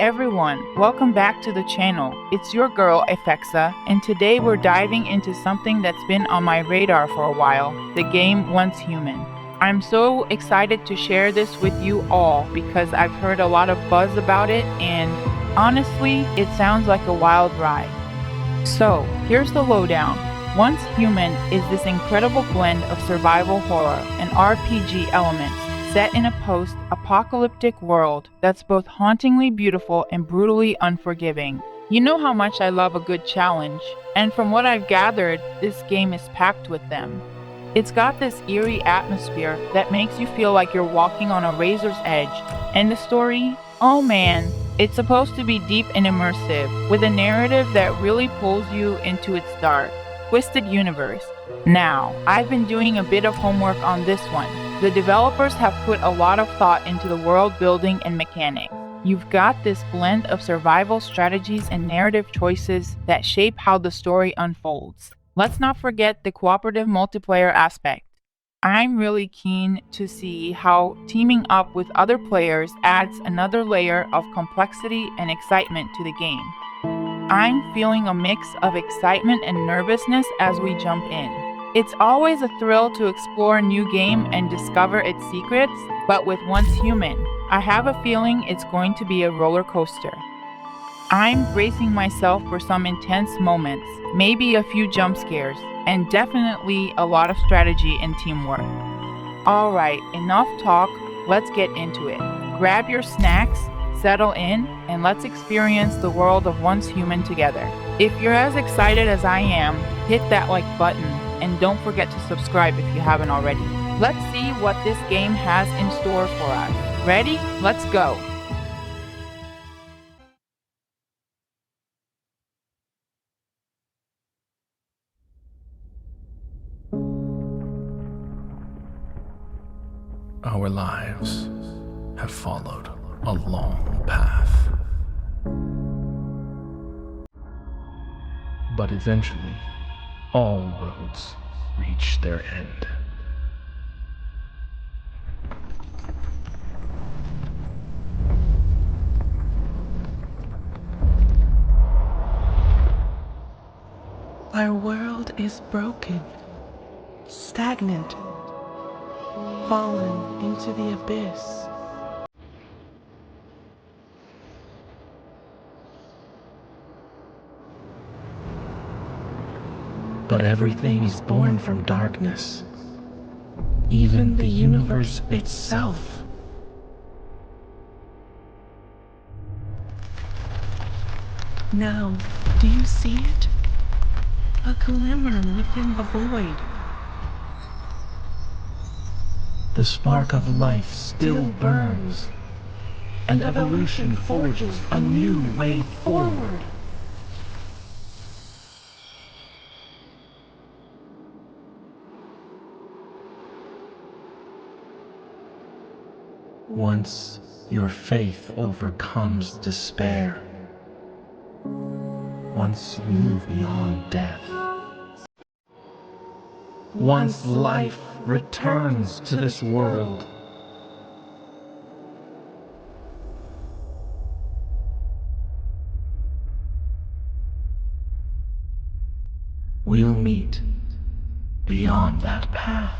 everyone, welcome back to the channel. It's your girl Efexa, and today we're diving into something that's been on my radar for a while, the game Once Human. I'm so excited to share this with you all because I've heard a lot of buzz about it, and honestly, it sounds like a wild ride. So, here's the lowdown. Once Human is this incredible blend of survival horror and RPG elements set in a post-apocalyptic world that's both hauntingly beautiful and brutally unforgiving. You know how much I love a good challenge, and from what I've gathered, this game is packed with them. It's got this eerie atmosphere that makes you feel like you're walking on a razor's edge, and the story, oh man, it's supposed to be deep and immersive, with a narrative that really pulls you into its dark, twisted universe. Now, I've been doing a bit of homework on this one. The developers have put a lot of thought into the world building and mechanics. You've got this blend of survival strategies and narrative choices that shape how the story unfolds. Let's not forget the cooperative multiplayer aspect. I'm really keen to see how teaming up with other players adds another layer of complexity and excitement to the game. I'm feeling a mix of excitement and nervousness as we jump in. It's always a thrill to explore a new game and discover its secrets, but with Once Human, I have a feeling it's going to be a roller coaster. I'm bracing myself for some intense moments, maybe a few jump scares, and definitely a lot of strategy and teamwork. Alright, enough talk, let's get into it. Grab your snacks, settle in, and let's experience the world of Once Human together. If you're as excited as I am, hit that like button, and don't forget to subscribe if you haven't already. Let's see what this game has in store for us. Ready? Let's go! Our lives have followed a long path. But eventually, all roads reach their end. Our world is broken, stagnant, fallen into the abyss. But everything is born from darkness, even the universe itself. Now, do you see it? A glimmer within the void. The spark of life still burns, and evolution forges a new way forward. Once your faith overcomes despair, once you move beyond death, once life returns to this world, we'll meet beyond that path.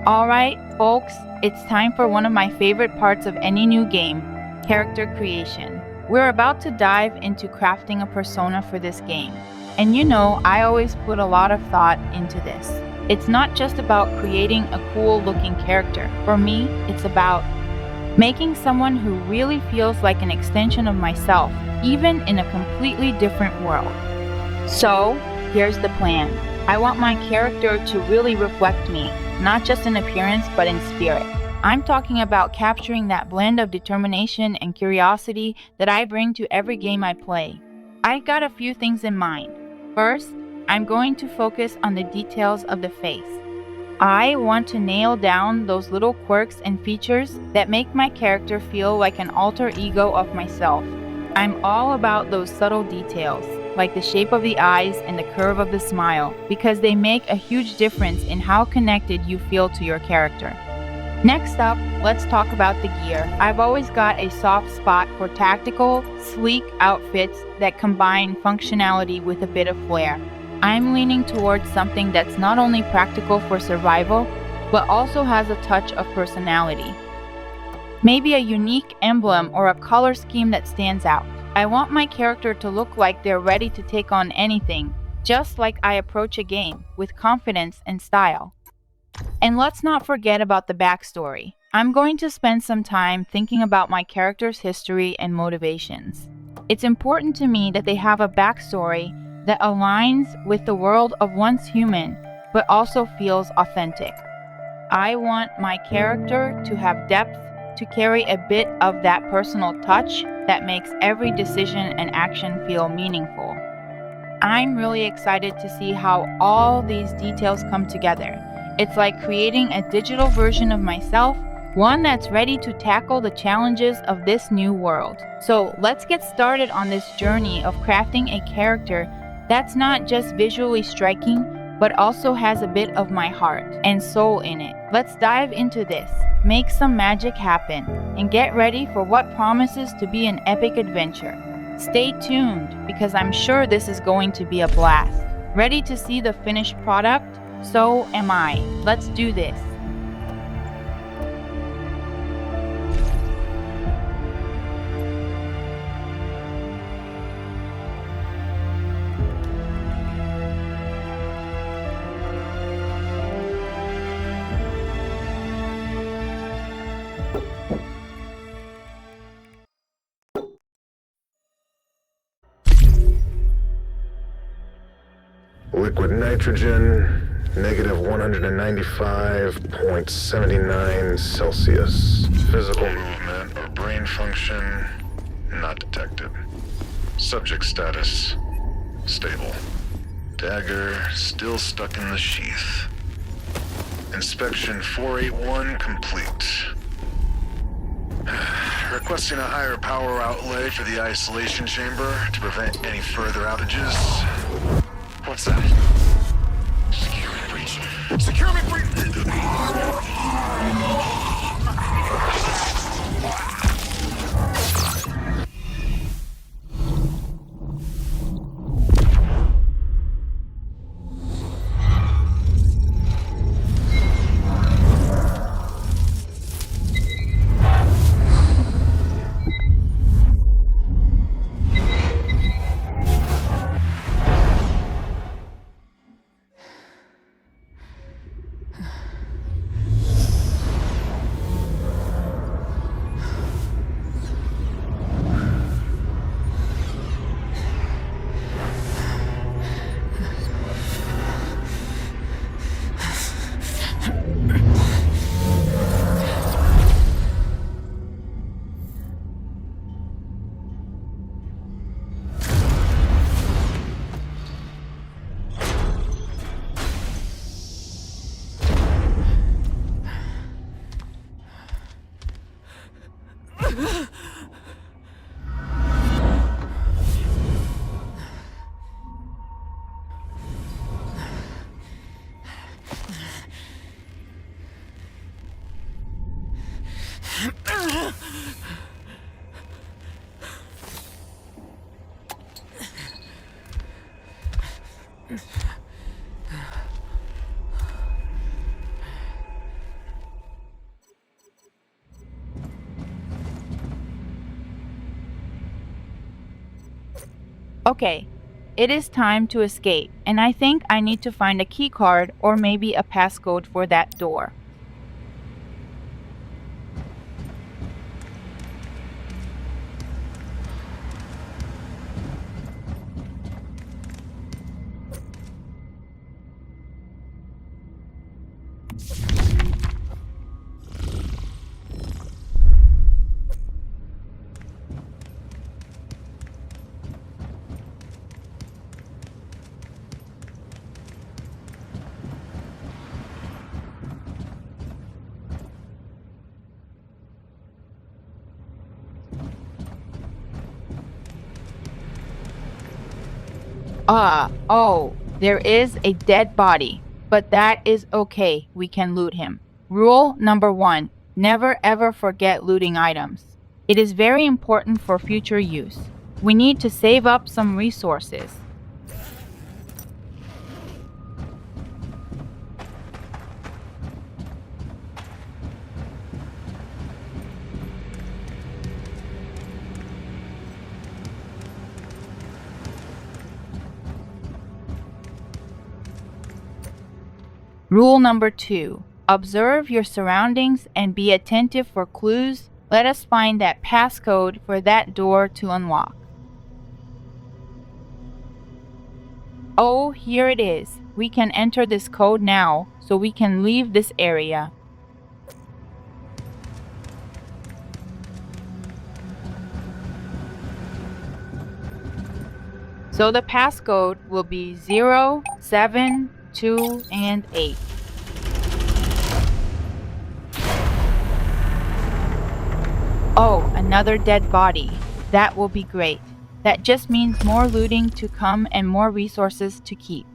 Alright, folks, it's time for one of my favorite parts of any new game, character creation. We're about to dive into crafting a persona for this game. And you know, I always put a lot of thought into this. It's not just about creating a cool looking character. For me, it's about making someone who really feels like an extension of myself, even in a completely different world. So, here's the plan. I want my character to really reflect me, not just in appearance, but in spirit. I'm talking about capturing that blend of determination and curiosity that I bring to every game I play. I've got a few things in mind. First, I'm going to focus on the details of the face. I want to nail down those little quirks and features that make my character feel like an alter ego of myself. I'm all about those subtle details, like the shape of the eyes and the curve of the smile, because they make a huge difference in how connected you feel to your character. Next up, let's talk about the gear. I've always got a soft spot for tactical, sleek outfits that combine functionality with a bit of flair. I'm leaning towards something that's not only practical for survival, but also has a touch of personality. Maybe a unique emblem or a color scheme that stands out. I want my character to look like they're ready to take on anything, just like I approach a game, with confidence and style. And let's not forget about the backstory. I'm going to spend some time thinking about my character's history and motivations. It's important to me that they have a backstory that aligns with the world of once human, but also feels authentic. I want my character to have depth, to carry a bit of that personal touch that makes every decision and action feel meaningful. I'm really excited to see how all these details come together. It's like creating a digital version of myself, one that's ready to tackle the challenges of this new world. So let's get started on this journey of crafting a character that's not just visually striking, but also has a bit of my heart and soul in it. Let's dive into this, make some magic happen, and get ready for what promises to be an epic adventure. Stay tuned, because I'm sure this is going to be a blast. Ready to see the finished product? So am I. Let's do this. Liquid nitrogen, negative 195.79 Celsius. Physical movement or brain function, not detected. Subject status, stable. Dagger, still stuck in the sheath. Inspection 481 complete. Requesting a higher power outlay for the isolation chamber to prevent any further outages. What's that? Security breach. Security breach! Okay, it is time to escape, and I think I need to find a key card or maybe a passcode for that door. Oh, there is a dead body, but that is okay. We can loot him. Rule number 1, never ever forget looting items. It is very important for future use. We need to save up some resources. Rule number 2, observe your surroundings and be attentive for clues. Let us find that passcode for that door to unlock. Oh, here it is. We can enter this code now, so we can leave this area. So the passcode will be 0, 7, 2, and 8. Oh, another dead body. That will be great. That just means more looting to come and more resources to keep.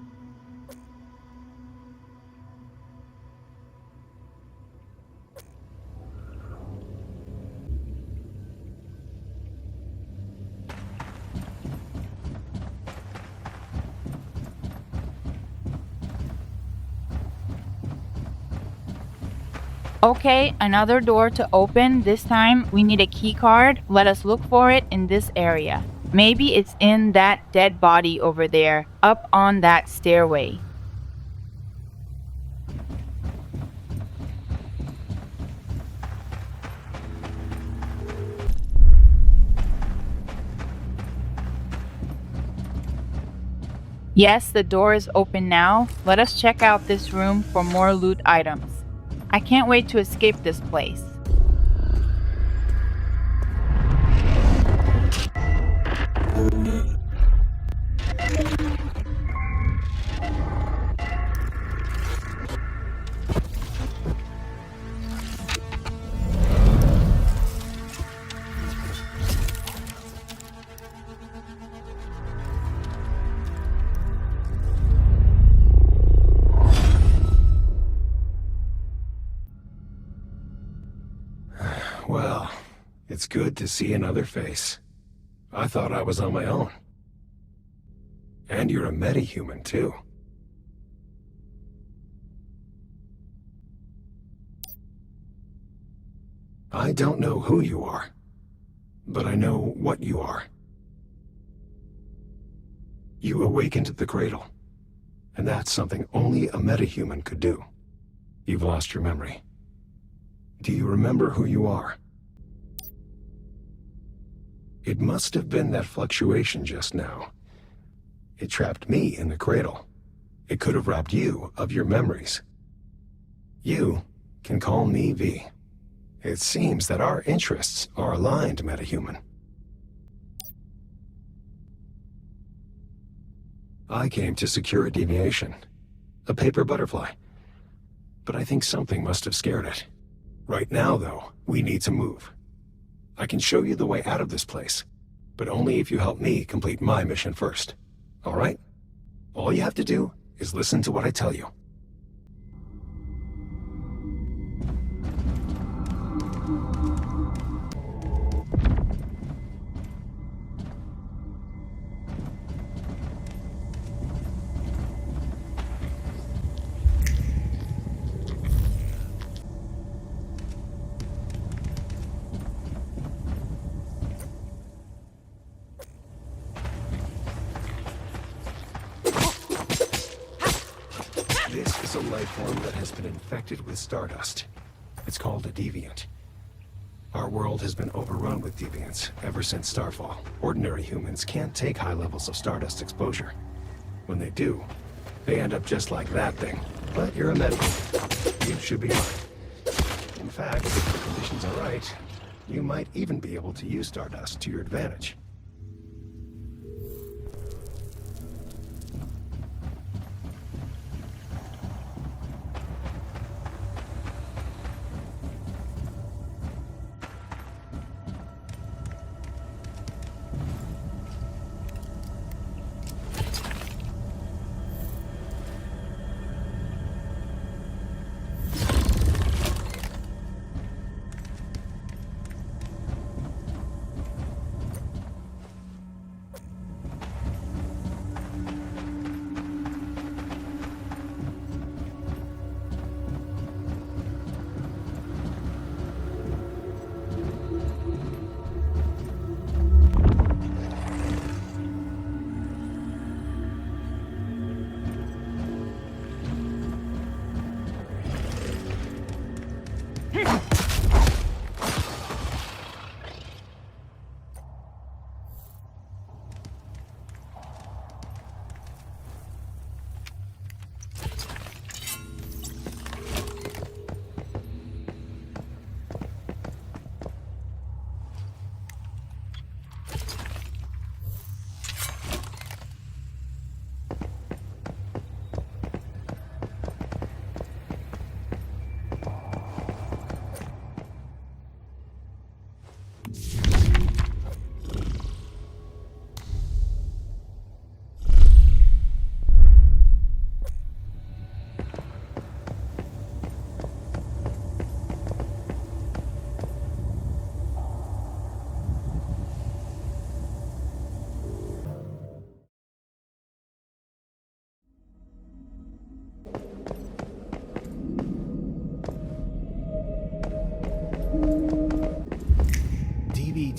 Okay, another door to open. This time we need a key card. Let us look for it in this area. Maybe it's in that dead body over there, up on that stairway. Yes, the door is open now. Let us check out this room for more loot items. I can't wait to escape this place. Well, it's good to see another face. I thought I was on my own. And you're a metahuman, too. I don't know who you are, but I know what you are. You awakened the cradle, and that's something only a metahuman could do. You've lost your memory. Do you remember who you are? It must have been that fluctuation just now. It trapped me in the cradle. It could have robbed you of your memories. You can call me V. It seems that our interests are aligned, metahuman. I came to secure a deviation, a paper butterfly, but I think something must have scared it. Right now, though, we need to move. I can show you the way out of this place, but only if you help me complete my mission first. All right? All you have to do is listen to what I tell you. This is a life form that has been infected with stardust. It's called a deviant. Our world has been overrun with deviants ever since Starfall. Ordinary humans can't take high levels of stardust exposure. When they do, they end up just like that thing. But you're a metahuman. You should be fine. In fact, if the conditions are right, you might even be able to use stardust to your advantage.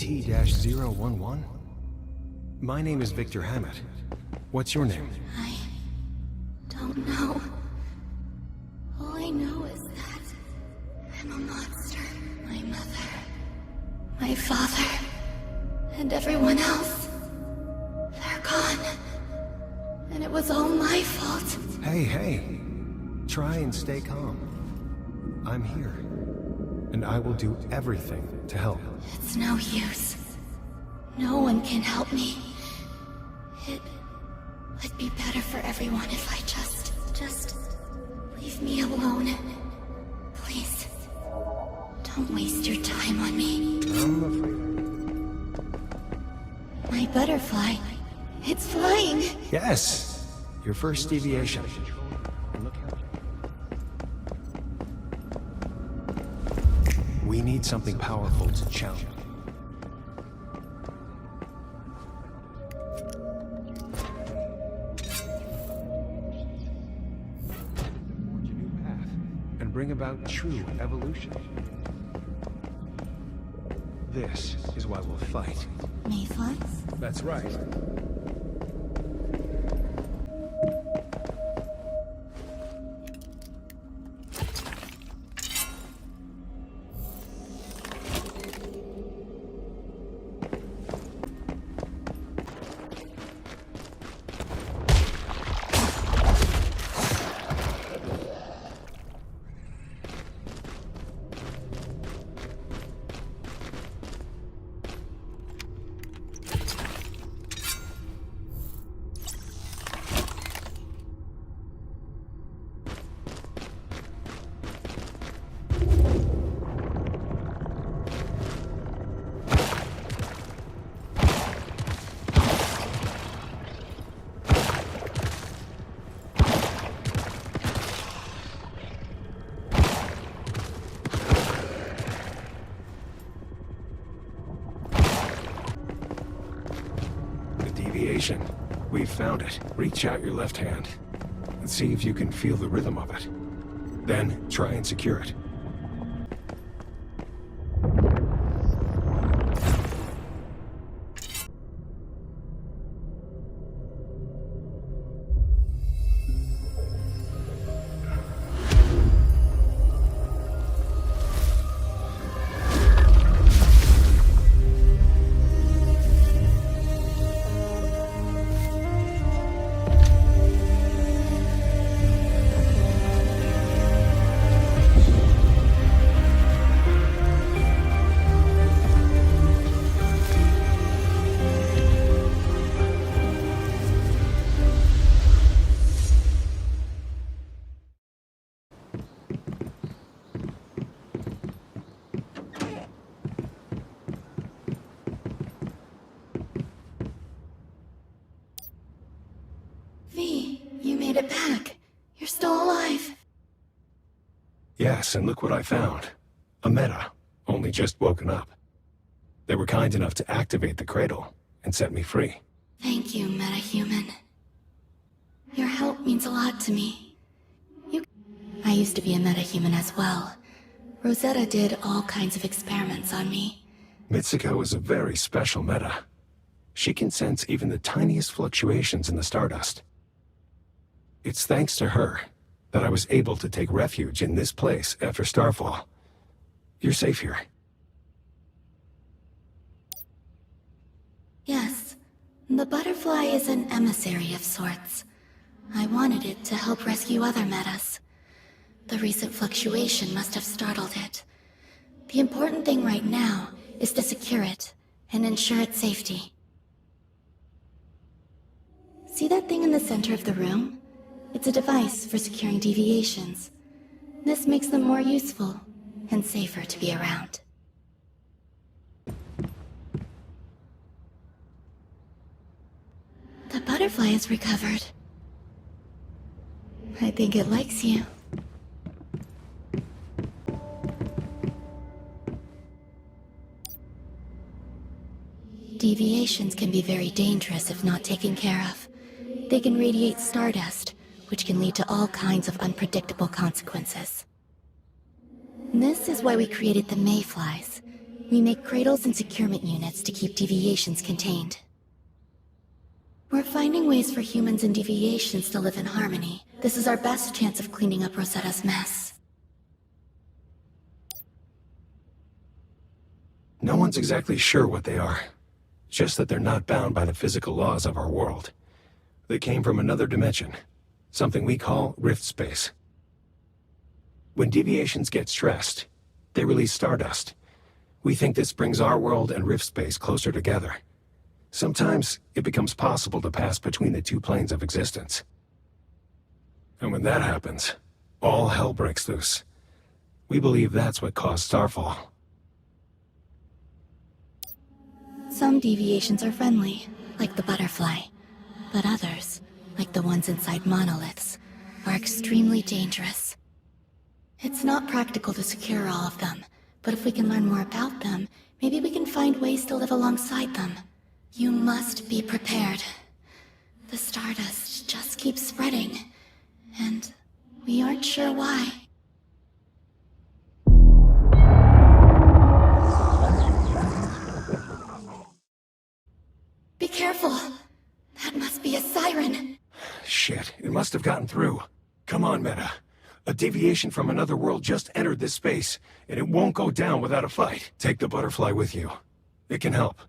DT-011? My name is Victor Hammett. What's your name? I don't know. All I know is that I'm a monster. My mother, my father, and everyone else. They're gone. And it was all my fault. Hey. Try and stay calm. I'm here. And I will do everything to help. It's no use. No one can help me. It would be better for everyone if I just leave me alone. Please. Don't waste your time on me. I'm afraid. My butterfly. It's flying. Yes! Your first deviation. We need something powerful to challenge. Forge a new path and bring about true evolution. This is why we'll fight. Mayflies? That's right. Deviation. We've found it. Reach out your left hand and see if you can feel the rhythm of it. Then try and secure it. It back. You're still alive. Yes, and look what I found. A meta, only just woken up. They were kind enough to activate the cradle and set me free. Thank you, metahuman. Your help means a lot to me. I used to be a metahuman as well. Rosetta did all kinds of experiments on me. Mitsuko is a very special meta. She can sense even the tiniest fluctuations in the stardust. It's thanks to her that I was able to take refuge in this place after Starfall. You're safe here. Yes. The butterfly is an emissary of sorts. I wanted it to help rescue other metas. The recent fluctuation must have startled it. The important thing right now is to secure it and ensure its safety. See that thing in the center of the room? It's a device for securing deviations. This makes them more useful and safer to be around. The butterfly is recovered. I think it likes you. Deviations can be very dangerous if not taken care of. They can radiate stardust, which can lead to all kinds of unpredictable consequences. This is why we created the mayflies. We make cradles and securement units to keep deviations contained. We're finding ways for humans and deviations to live in harmony. This is our best chance of cleaning up Rosetta's mess. No one's exactly sure what they are. Just that they're not bound by the physical laws of our world. They came from another dimension. Something we call rift space. When deviations get stressed, they release stardust. We think this brings our world and rift space closer together. Sometimes it becomes possible to pass between the two planes of existence. And when that happens, all hell breaks loose. We believe that's what caused Starfall. Some deviations are friendly, like the butterfly. But others, like the ones inside monoliths, are extremely dangerous. It's not practical to secure all of them, but if we can learn more about them, maybe we can find ways to live alongside them. You must be prepared. The stardust just keeps spreading, and we aren't sure why. Be careful! That must be a siren! Shit, it must have gotten through. Come on, Meta. A deviation from another world just entered this space, and it won't go down without a fight. Take the butterfly with you. It can help.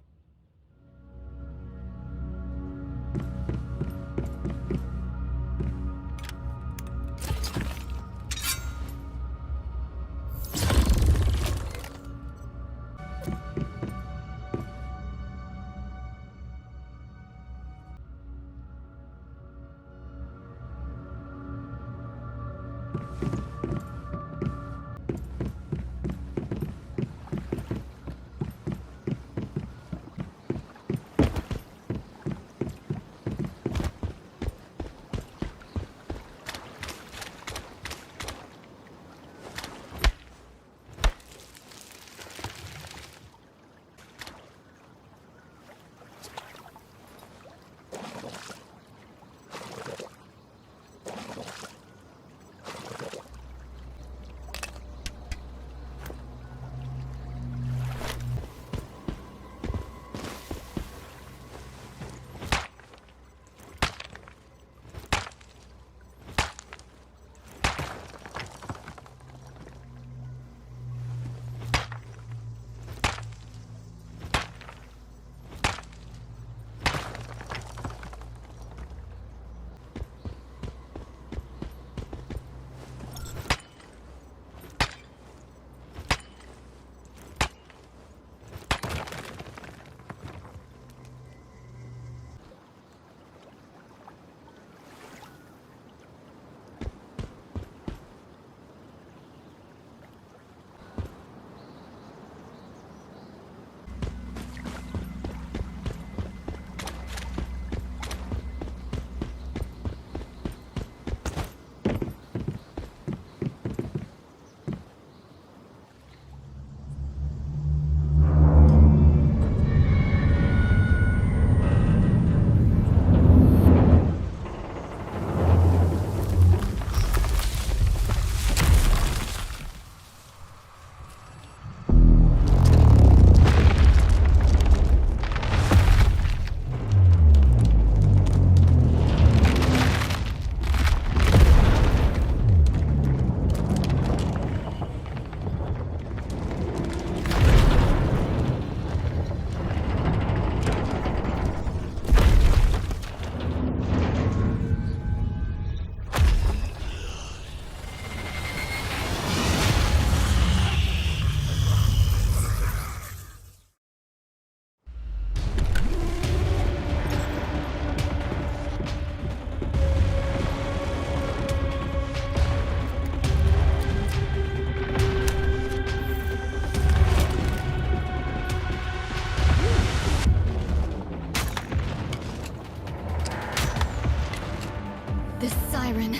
This siren,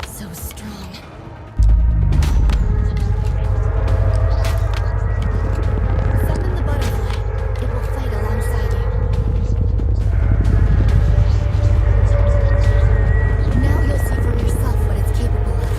so strong. Summon the butterfly. It will fight alongside you. Now you'll see for yourself what it's capable of.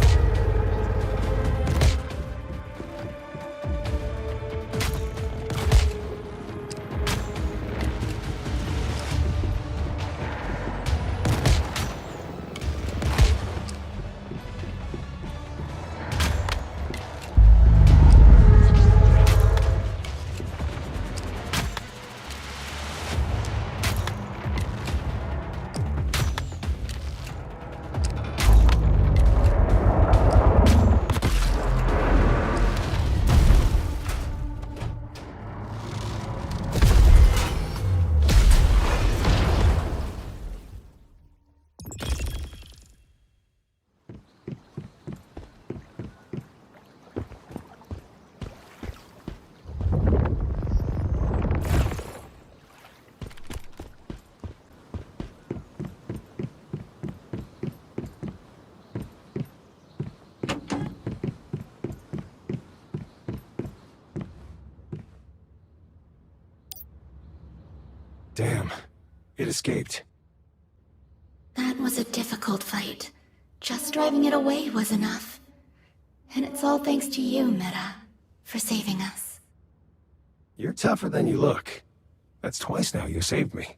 Damn. It escaped. That was a difficult fight. Just driving it away was enough. And it's all thanks to you, Meta, for saving us. You're tougher than you look. That's twice now you saved me.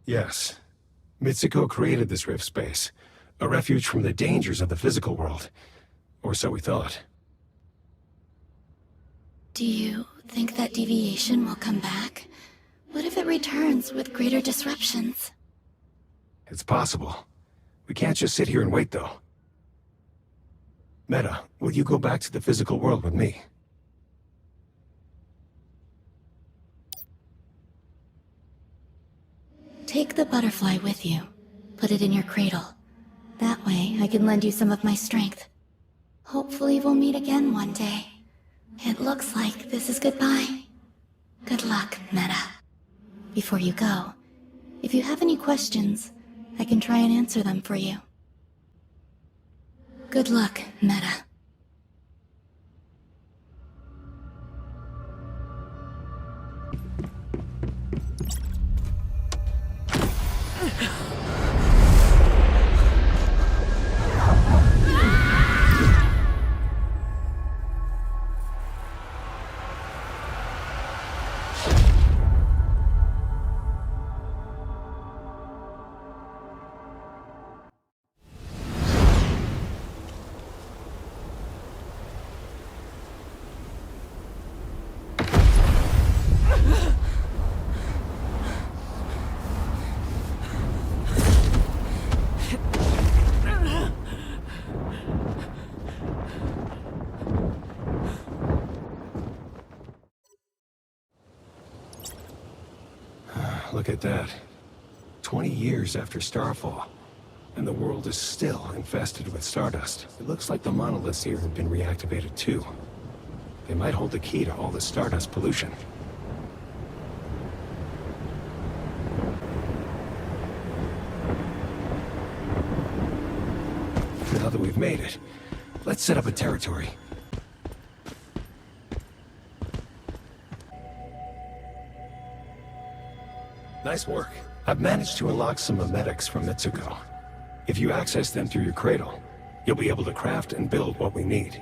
Yes. Mitsuko created this rift space. A refuge from the dangers of the physical world. Or so we thought. Do you think that deviation will come back? What if it returns with greater disruptions? It's possible. We can't just sit here and wait, though. Meta, will you go back to the physical world with me? Take the butterfly with you. Put it in your cradle. That way, I can lend you some of my strength. Hopefully we'll meet again one day. It looks like this is goodbye. Good luck, Meta. Before you go, if you have any questions, I can try and answer them for you. Good luck, Meta. Look at that. 20 years after Starfall, and the world is still infested with Stardust. It looks like the monoliths here have been reactivated too. They might hold the key to all the Stardust pollution. Now that we've made it, let's set up a territory. Nice work. I've managed to unlock some memetics from Mitsuko. If you access them through your cradle, you'll be able to craft and build what we need.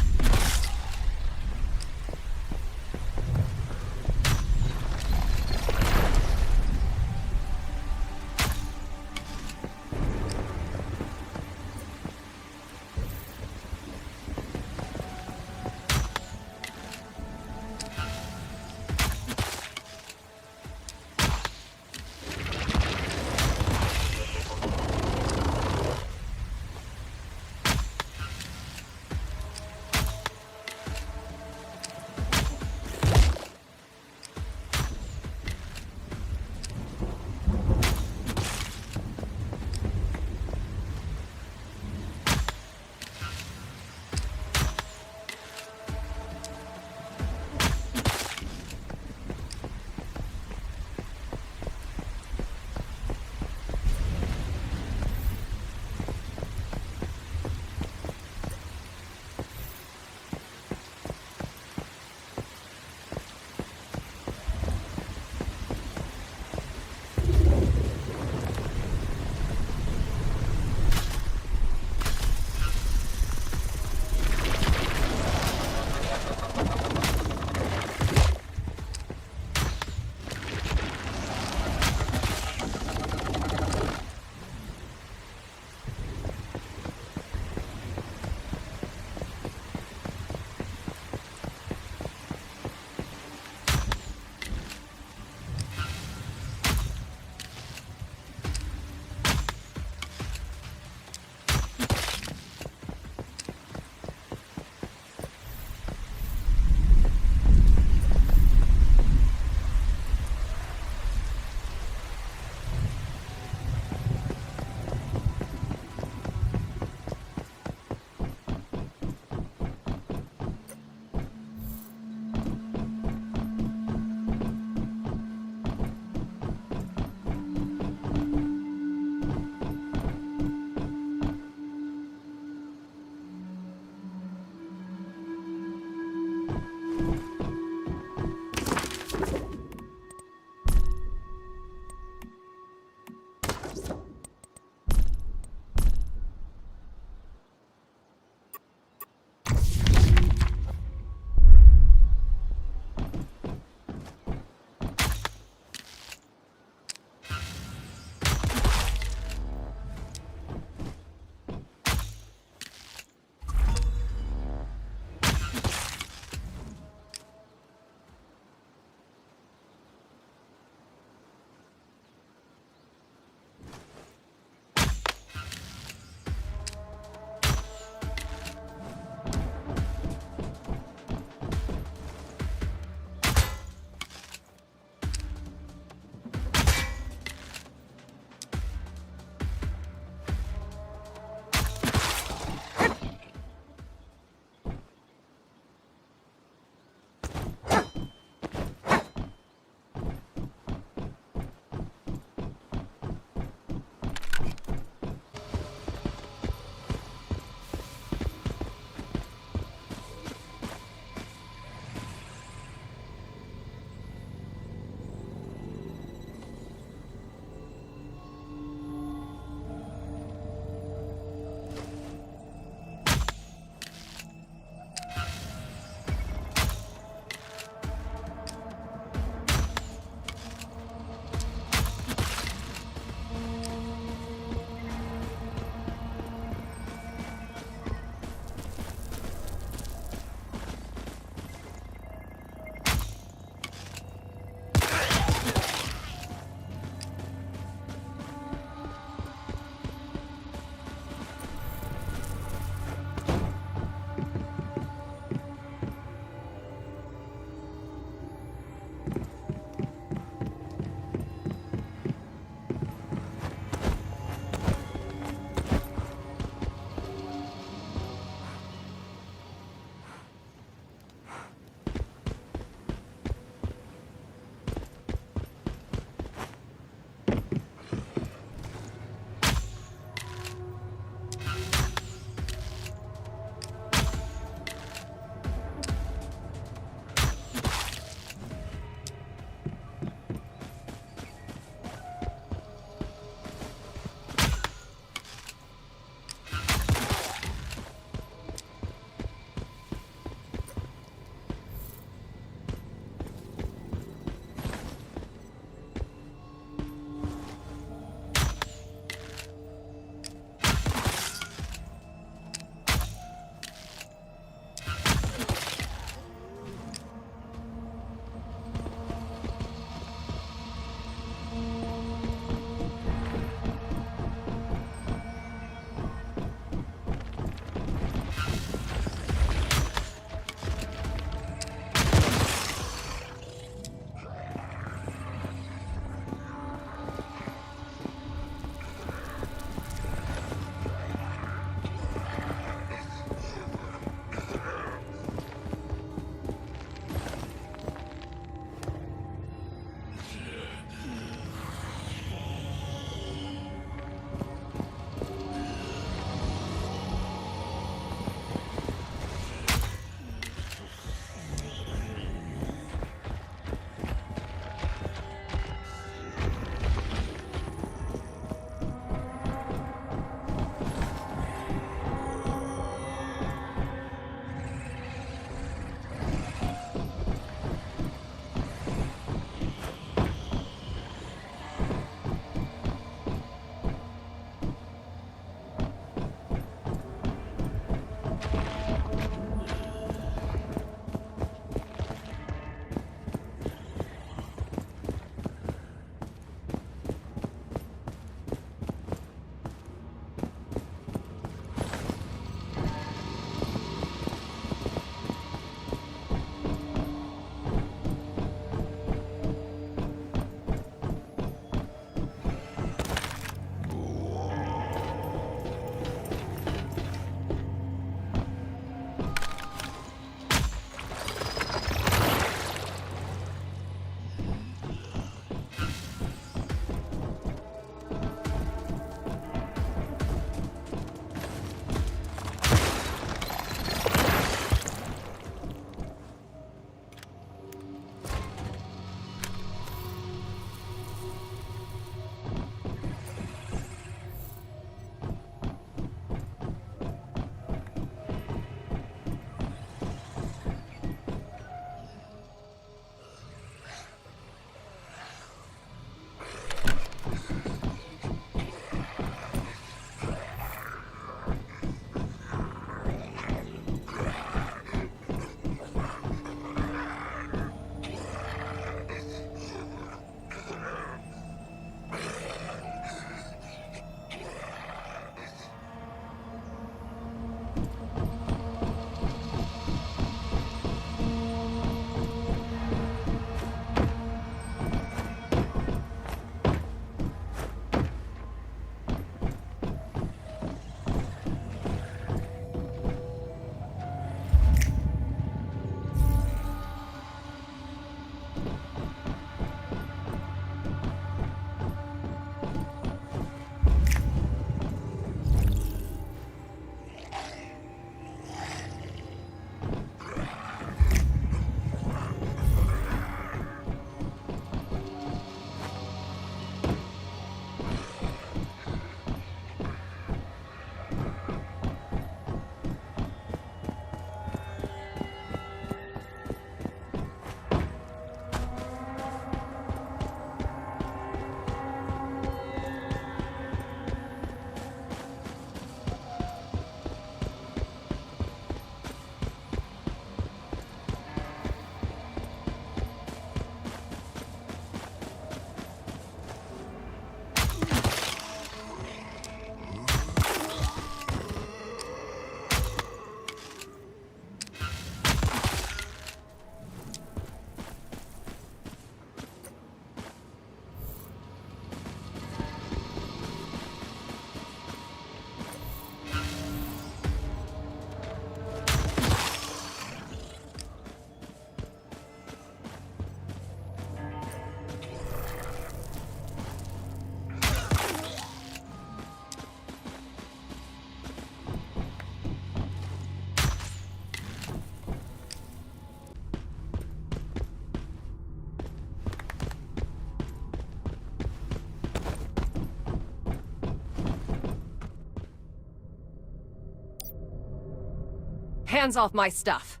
hands off my stuff!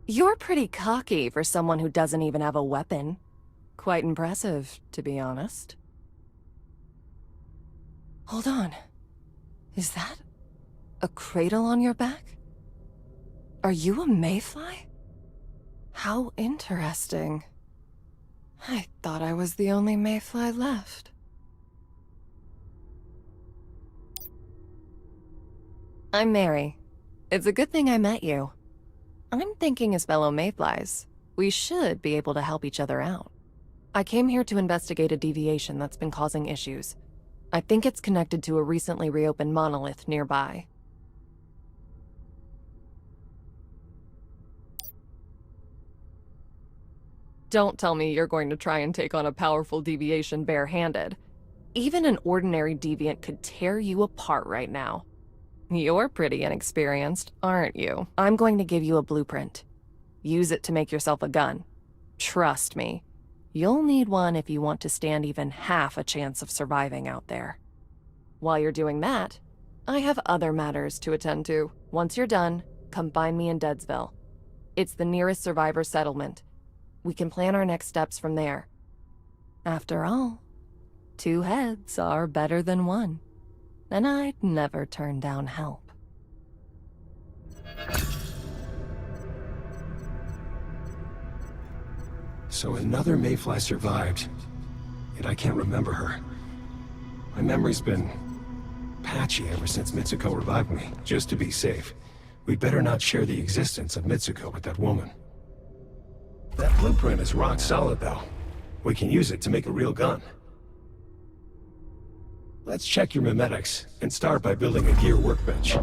You're pretty cocky for someone who doesn't even have a weapon. Quite impressive, to be honest. Hold on. Is that a cradle on your back? Are you a mayfly? How interesting. I thought I was the only mayfly left. I'm Mary. It's a good thing I met you. I'm thinking as fellow mayflies, we should be able to help each other out. I came here to investigate a deviation that's been causing issues. I think it's connected to a recently reopened monolith nearby. Don't tell me you're going to try and take on a powerful deviation barehanded. Even an ordinary deviant could tear you apart right now. You're pretty inexperienced, aren't you? I'm going to give you a blueprint. Use it to make yourself a gun. Trust me, you'll need one if you want to stand even half a chance of surviving out there. While you're doing that, I have other matters to attend to. Once you're done, come find me in Deadsville. It's the nearest survivor settlement. We can plan our next steps from there. After all, 2 heads are better than 1. And I'd never turn down help. So another mayfly survived, yet I can't remember her. My memory's been patchy ever since Mitsuko revived me. Just to be safe, we'd better not share the existence of Mitsuko with that woman. That blueprint is rock solid, though. We can use it to make a real gun. Let's check your memetics, and start by building a gear workbench.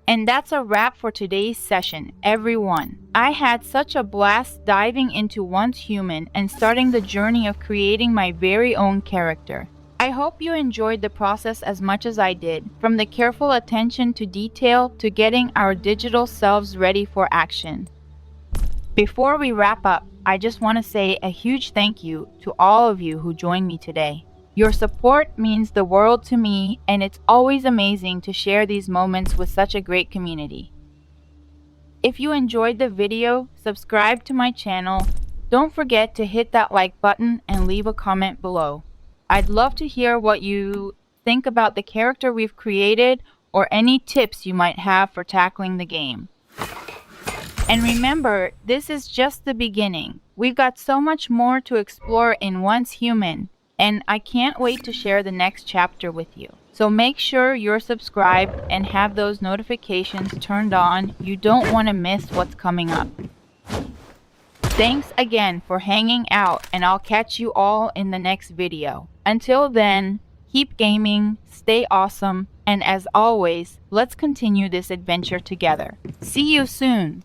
And that's a wrap for today's session, everyone. I had such a blast diving into Once Human and starting the journey of creating my very own character. I hope you enjoyed the process as much as I did, from the careful attention to detail to getting our digital selves ready for action. Before we wrap up, I just want to say a huge thank you to all of you who joined me today. Your support means the world to me, and it's always amazing to share these moments with such a great community. If you enjoyed the video, subscribe to my channel. Don't forget to hit that like button and leave a comment below. I'd love to hear what you think about the character we've created or any tips you might have for tackling the game. And remember, this is just the beginning. We've got so much more to explore in Once Human, and I can't wait to share the next chapter with you. So make sure you're subscribed and have those notifications turned on. You don't want to miss what's coming up. Thanks again for hanging out, and I'll catch you all in the next video. Until then, keep gaming, stay awesome, and as always, let's continue this adventure together. See you soon!